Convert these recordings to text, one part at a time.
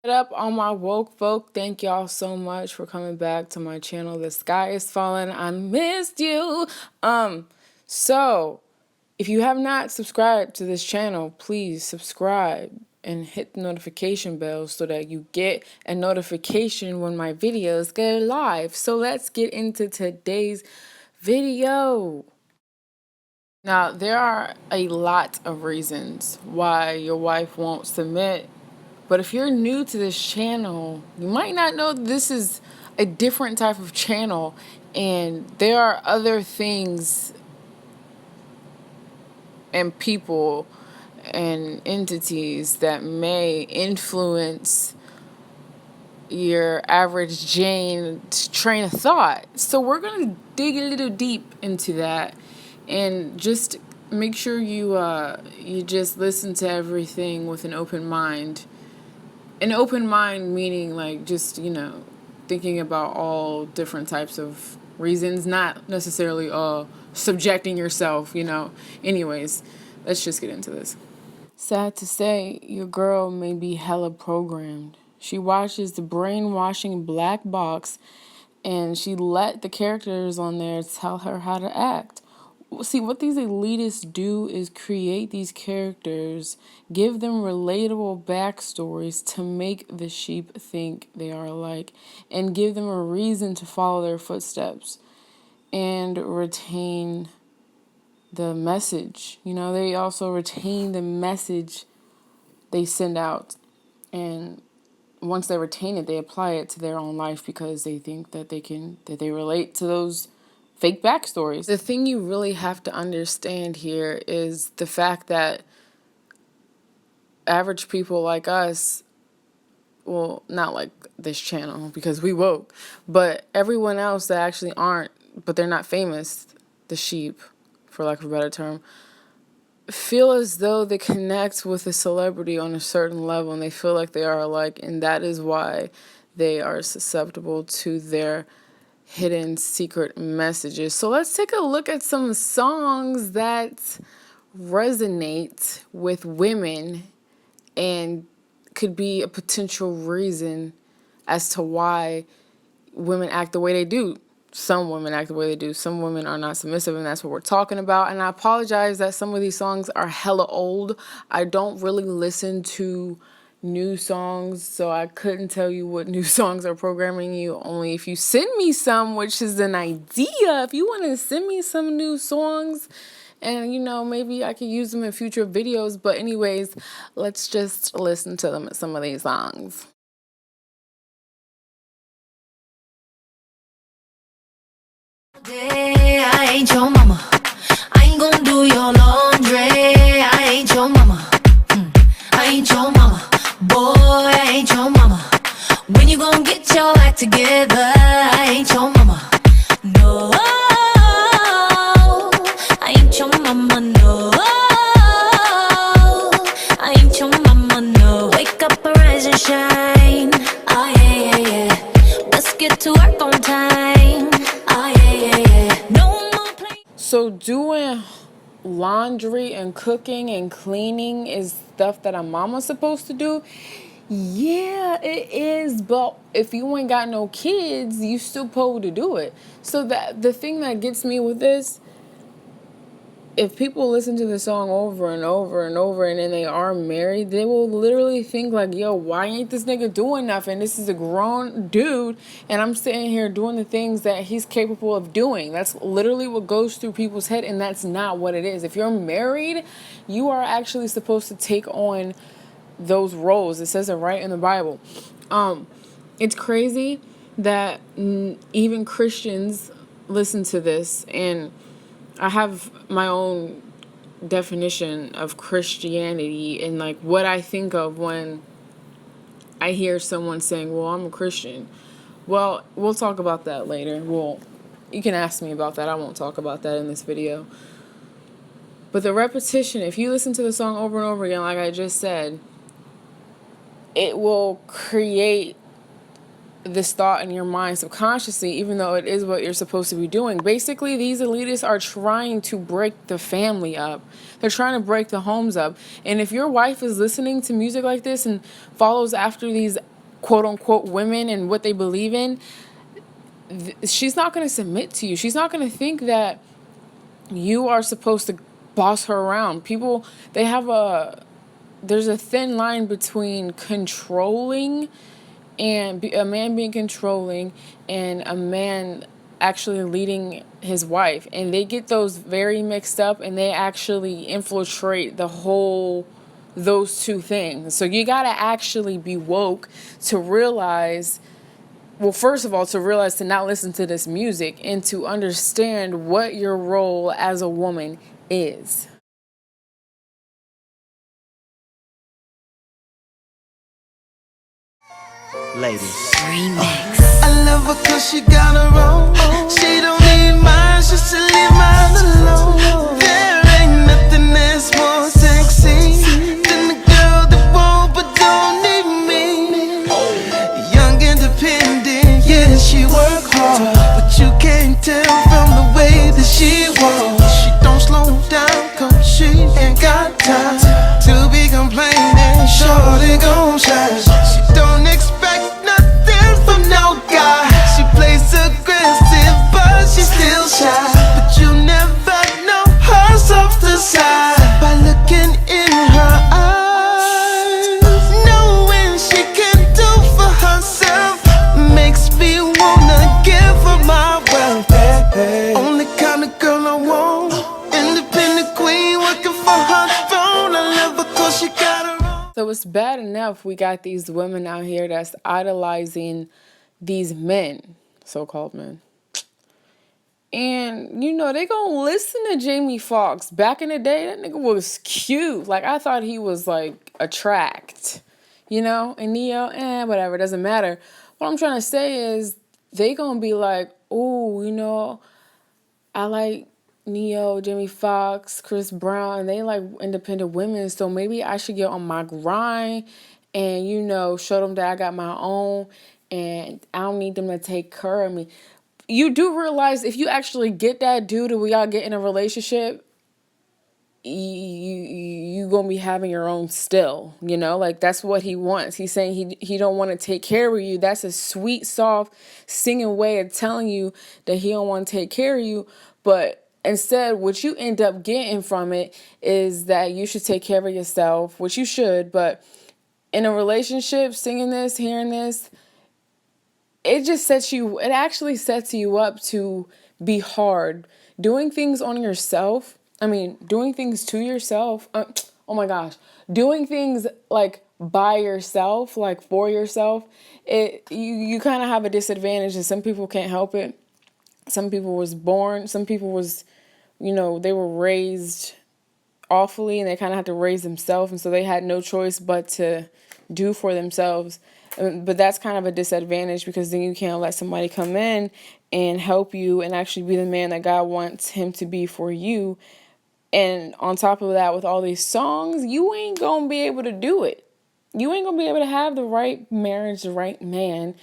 What up, all my woke folk? Thank y'all so much for coming back to my channel. The sky is falling. I missed you. So if you have not subscribed to this channel, please subscribe and hit the notification bell so that you get a notification when my videos go live. So let's get into today's video. Now, there are a lot of reasons why your wife won't submit. But if you're new to this channel, you might not know this is a different type of channel, and there are other things and people and entities that may influence your average Jane's train of thought. So we're going to dig a little deep into that and just make sure you just listen to everything with an open mind. An open mind meaning like just, thinking about all different types of reasons, not necessarily subjecting yourself, Anyways, let's just get into this. Sad to say, your girl may be hella programmed. She watches the brainwashing black box and she let the characters on there tell her how to act. See, what these elitists do is create these characters, give them relatable backstories to make the sheep think they are alike, and give them a reason to follow their footsteps and retain the message. They also retain the message they send out. And once they retain it, they apply it to their own life because they think that they relate to those fake backstories. The thing you really have to understand here is the fact that average people like us, well, not like this channel because we woke, but everyone else that actually aren't, but they're not famous, the sheep, for lack of a better term, feel as though they connect with a celebrity on a certain level and they feel like they are alike, and that is why they are susceptible to their hidden secret messages. So let's take a look at some songs that resonate with women and could be a potential reason as to why women act the way they do. Some women act the way they do. Some women are not submissive, and that's what we're talking about. And I apologize that some of these songs are hella old. I don't really listen to new songs, so I couldn't tell you what new songs are programming you. Only if you send me some, which is an idea. If you want to send me some new songs, and maybe I could use them in future videos. But anyways, let's just listen to them, some of these songs. I ain't your mama. I ain't gonna do your laundry. I ain't your mama. I ain't your mama. Boy, I ain't your mama. When you gonna get your act together? I ain't your mama. No, I ain't your mama. No, I ain't your mama. No, wake up, arise and shine. Oh yeah, yeah, yeah. Let's get to work on time. Oh yeah, yeah, yeah. No more play. So doing laundry and cooking and cleaning is stuff that a mama's supposed to do. Yeah, it is, but if you ain't got no kids, you still supposed to do it. So that the thing that gets me with this, if people listen to the song over and over and over and then they are married, they will literally think like, yo, why ain't this nigga doing nothing? This is a grown dude and I'm sitting here doing the things that he's capable of doing. That's literally what goes through people's head, and that's not what it is. If you're married, you are actually supposed to take on those roles. It says it right in the Bible. It's crazy that even Christians listen to this, and I have my own definition of Christianity and like what I think of when I hear someone saying, well, I'm a Christian. Well, we'll talk about that later. Well, you can ask me about that. I won't talk about that in this video. But the repetition, if you listen to the song over and over again, like I just said, it will create this thought in your mind subconsciously, even though it is what you're supposed to be doing. Basically, these elitists are trying to break the family up. They're trying to break the homes up. And if your wife is listening to music like this and follows after these quote unquote women and what they believe in, she's not going to submit to you. She's not going to think that you are supposed to boss her around. People, there's a thin line between controlling and a man being controlling and a man actually leading his wife, and they get those very mixed up, and they actually infiltrate those two things. So you got to actually be woke to realize, well, first of all, to realize to not listen to this music and to understand what your role as a woman is. Ladies. Remix. I love her cause she got her own. She don't need mine, she should leave mine alone. There ain't nothing that's more sexy than the girl that won't but don't need me. Young, independent, yeah, she work hard, but you can't tell from the way that she walks. She don't slow down cause she ain't got time to be complaining. Shorty gon' shine. She don't expect nothing from no guy. She plays aggressive, but she's still shy. But you never know her softer side by looking in her eyes. Knowing she can do for herself makes me wanna give her my wealth. Only kind of girl I want, independent queen working for her throne. I love her cause she got her own. So it's bad enough we got these women out here that's idolizing these men, so-called men. And, they gonna listen to Jamie Foxx. Back in the day, that nigga was cute. Like, I thought he was, like, attract. And Neo, whatever, doesn't matter. What I'm trying to say is, they gonna be like, ooh, I like Neo, Jamie Foxx, Chris Brown, and they like independent women, so maybe I should get on my grind and, show them that I got my own and I don't need them to take care of me. You do realize if you actually get that dude and we all get in a relationship, you gonna be having your own still, like that's what he wants. He's saying he don't want to take care of you. That's a sweet, soft, singing way of telling you that he don't want to take care of you. But instead, what you end up getting from it is that you should take care of yourself, which you should. But in a relationship, singing this, hearing this, it actually sets you up to be hard. Doing things on yourself, doing things to yourself, oh my gosh, doing things like by yourself, like for yourself, you kind of have a disadvantage, and some people can't help it. Some people was they were raised awfully, and they kind of had to raise themselves, and so they had no choice but to do for themselves. But that's kind of a disadvantage, because then you can't let somebody come in and help you and actually be the man that God wants him to be for you. And on top of that, with all these songs, you ain't going to be able to do it. You ain't going to be able to have the right marriage, the right man,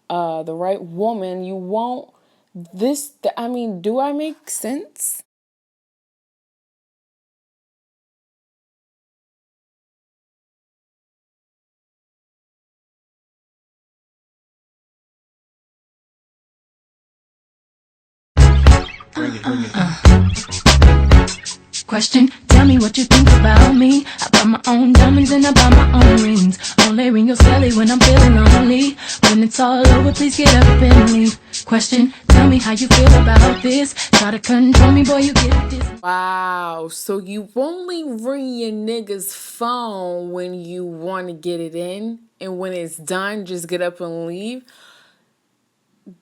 the right woman. You won't. Do I make sense? Question, tell me what you think about me. I buy my own diamonds and I buy my own rings. Only ring your celly when I'm feeling lonely. When it's all over, please get up and leave. Question, tell me how you feel about this. Try to control me, boy, you get this. Wow, so you only ring your nigga's phone when you want to get it in, and when it's done, just get up and leave?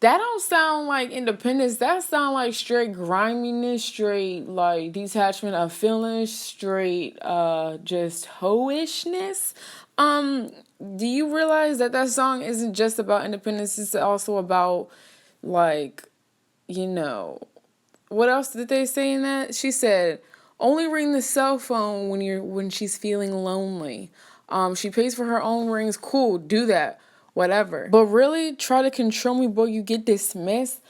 That don't sound like independence. That sound like straight griminess, straight like detachment of feelings, straight just hoishness. Do you realize that song isn't just about independence? It's also about like, what else did they say in that? She said, only ring the cell phone when she's feeling lonely. She pays for her own rings. Cool, do that. Whatever. But really try to control me, boy, you get dismissed.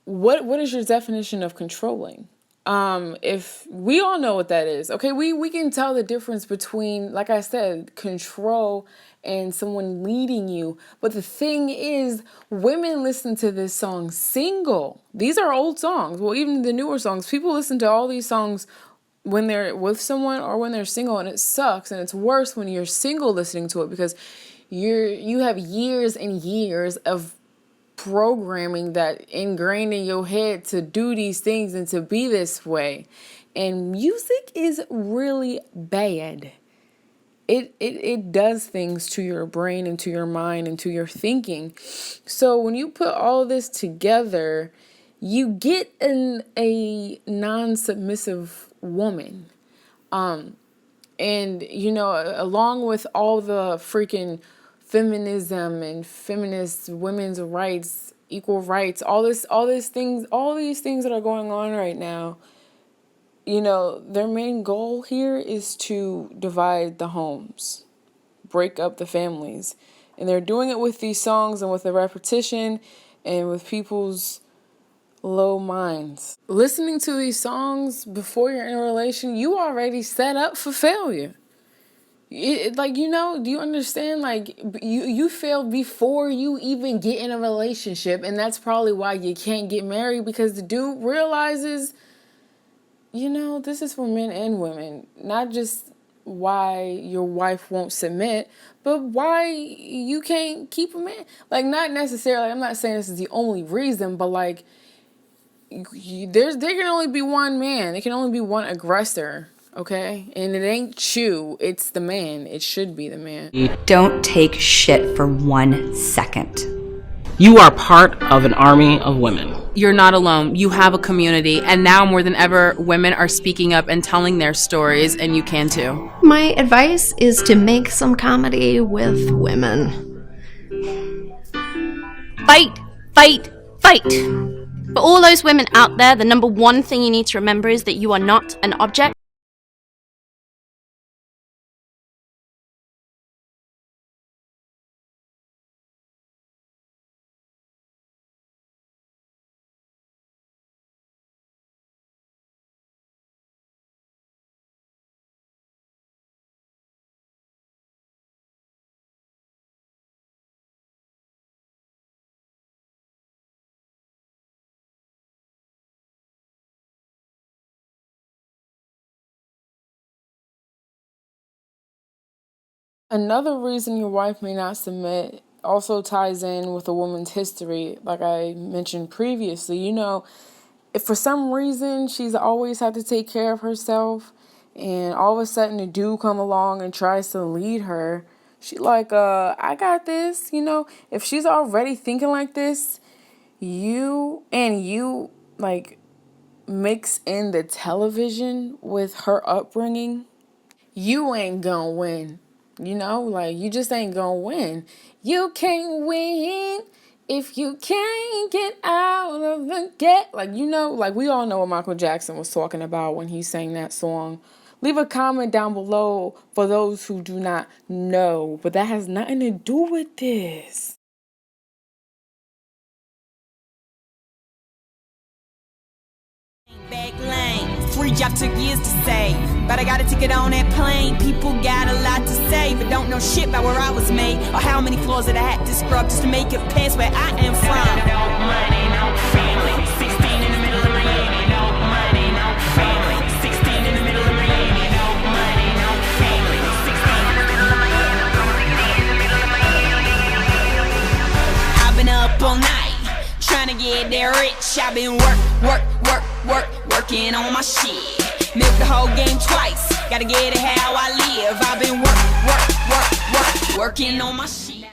What is your definition of controlling? If we all know what that is, okay, we can tell the difference between, like I said, control and someone leading you. But the thing is, women listen to this song single. These are old songs. Well, even the newer songs, people listen to all these songs when they're with someone or when they're single, and it sucks. And it's worse when you're single listening to it, because you have years and years of programming that ingrained in your head to do these things and to be this way. And music is really bad. It does things to your brain and to your mind and to your thinking. So when you put all this together, you get a non-submissive woman. And, along with all the freaking feminism and feminist women's rights, equal rights, all these things that are going on right now, their main goal here is to divide the homes, break up the families. And they're doing it with these songs and with the repetition and with people's low minds. Listening to these songs before you're in a relation, you already set up for failure. Do you understand? Like, you failed before you even get in a relationship, and that's probably why you can't get married, because the dude realizes, this is for men and women, not just why your wife won't submit, but why you can't keep a man. Like, not necessarily, I'm not saying this is the only reason, but like, there can only be one man. There can only be one aggressor, okay? And it ain't you, it's the man. It should be the man. Don't take shit for 1 second. You are part of an army of women. You're not alone. You have a community, and now more than ever, women are speaking up and telling their stories, and you can too. My advice is to make some comedy with women. Fight, fight, fight. For all those women out there, the number one thing you need to remember is that you are not an object. Another reason your wife may not submit also ties in with a woman's history, like I mentioned previously. If for some reason she's always had to take care of herself, and all of a sudden a dude come along and tries to lead her, she like, I got this. If she's already thinking like this, you like mix in the television with her upbringing, you ain't gonna win. You just ain't gonna win. You can't win if you can't get out of the gate. We all know what Michael Jackson was talking about when he sang that song. Leave a comment down below for those who do not know, but that has nothing to do with this. Back lane, free job took years to save, but I got a ticket on that plane. People got a lot to say, but don't know shit about where I was made, or how many floors that I had to scrub just to make it past where I am from. No money, no family, 16 in the middle of Miami. No money, no family, 16 in the middle of Miami. No money, no family, 16 in the middle of Miami. I've been up all night, trying to get there rich. I've been working on my shit. Milk the whole game twice, gotta get it how I live. I've been working on my shit.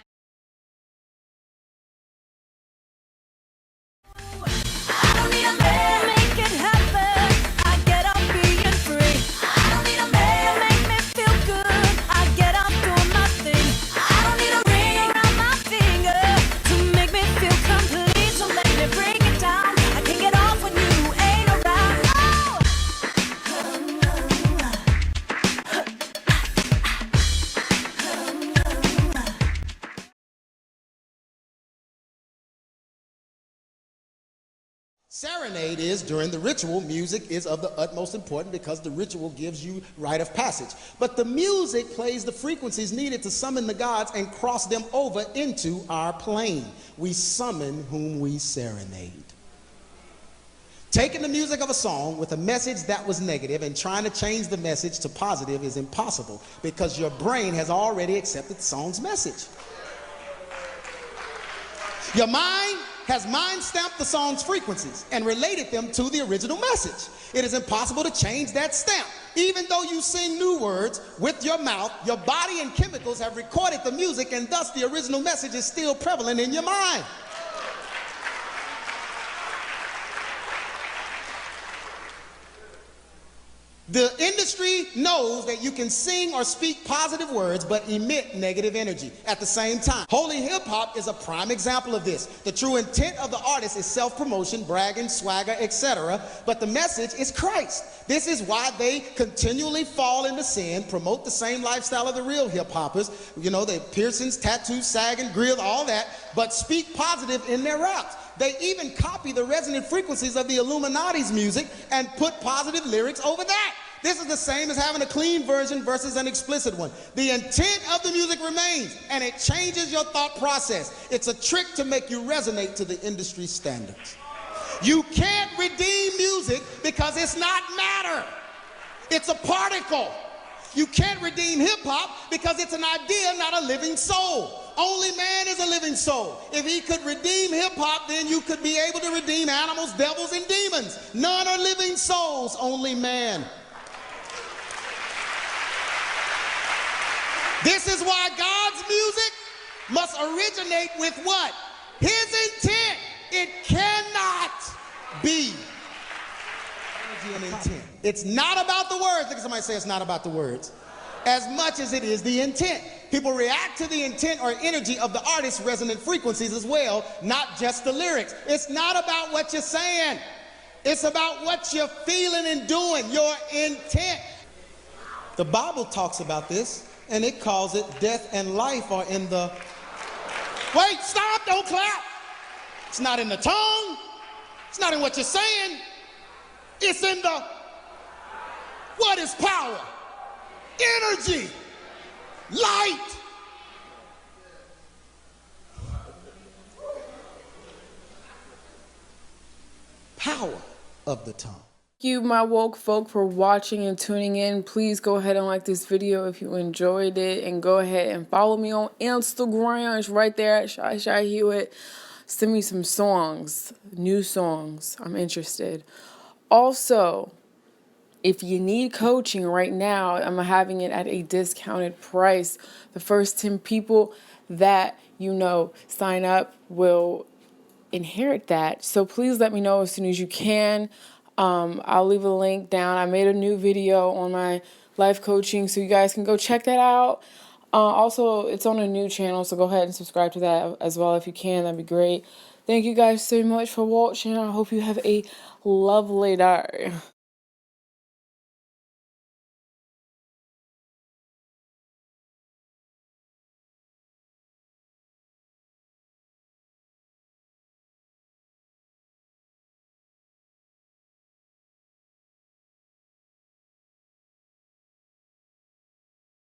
I don't need a man, make it happen. I get up being free. I don't need a man, make me feel good. I get up doing my thing. I don't need a ring around my finger to make me feel complete. So let me break it down. I can get off when you ain't around. Serenade is, during the ritual, music is of the utmost importance because the ritual gives you rite of passage. But the music plays the frequencies needed to summon the gods and cross them over into our plane. We summon whom we serenade. Taking the music of a song with a message that was negative and trying to change the message to positive is impossible because your brain has already accepted the song's message. Your mind has mind-stamped the song's frequencies and related them to the original message. It is impossible to change that stamp. Even though you sing new words with your mouth, your body and chemicals have recorded the music, and thus the original message is still prevalent in your mind. The industry knows that you can sing or speak positive words but emit negative energy at the same time. Holy hip-hop is a prime example of this. The true intent of the artist is self-promotion, bragging, swagger, etc., but the message is Christ. This is why they continually fall into sin, promote the same lifestyle of the real hip-hoppers, you know, the piercings, tattoos, sagging, grills, all that, but speak positive in their raps. They even copy the resonant frequencies of the Illuminati's music and put positive lyrics over that. This is the same as having a clean version versus an explicit one. The intent of the music remains, and it changes your thought process. It's a trick to make you resonate to the industry standards. You can't redeem music because it's not matter. It's a particle. You can't redeem hip-hop because it's an idea, not a living soul. Only man is a living soul. If he could redeem hip-hop, then you could be able to redeem animals, devils, and demons. None are living souls, only man. This is why God's music must originate with what? His intent. It cannot be an intent. It's not about the words. Look at somebody say it's not about the words. As much as it is the intent. People react to the intent or energy of the artist's resonant frequencies as well, not just the lyrics. It's not about what you're saying. It's about what you're feeling and doing, your intent. The Bible talks about this, and it calls it death and life are in the... Wait, stop, don't clap. It's not in the tongue. It's not in what you're saying. It's in the... What is power? Energy. Light. Power of the tongue. Thank you, my woke folk, for watching and tuning in. Please go ahead and like this video if you enjoyed it, and go ahead and follow me on Instagram. It's right there at chychyhewittt. Send me some songs, new songs. I'm interested. Also, if you need coaching right now, I'm having it at a discounted price. The first 10 people that, you know, sign up will inherit that. So please let me know as soon as you can. I'll leave a link down. I made a new video on my life coaching, so you guys can go check that out. Also, it's on a new channel, so go ahead and subscribe to that as well if you can. That'd be great. Thank you guys so much for watching. I hope you have a lovely day.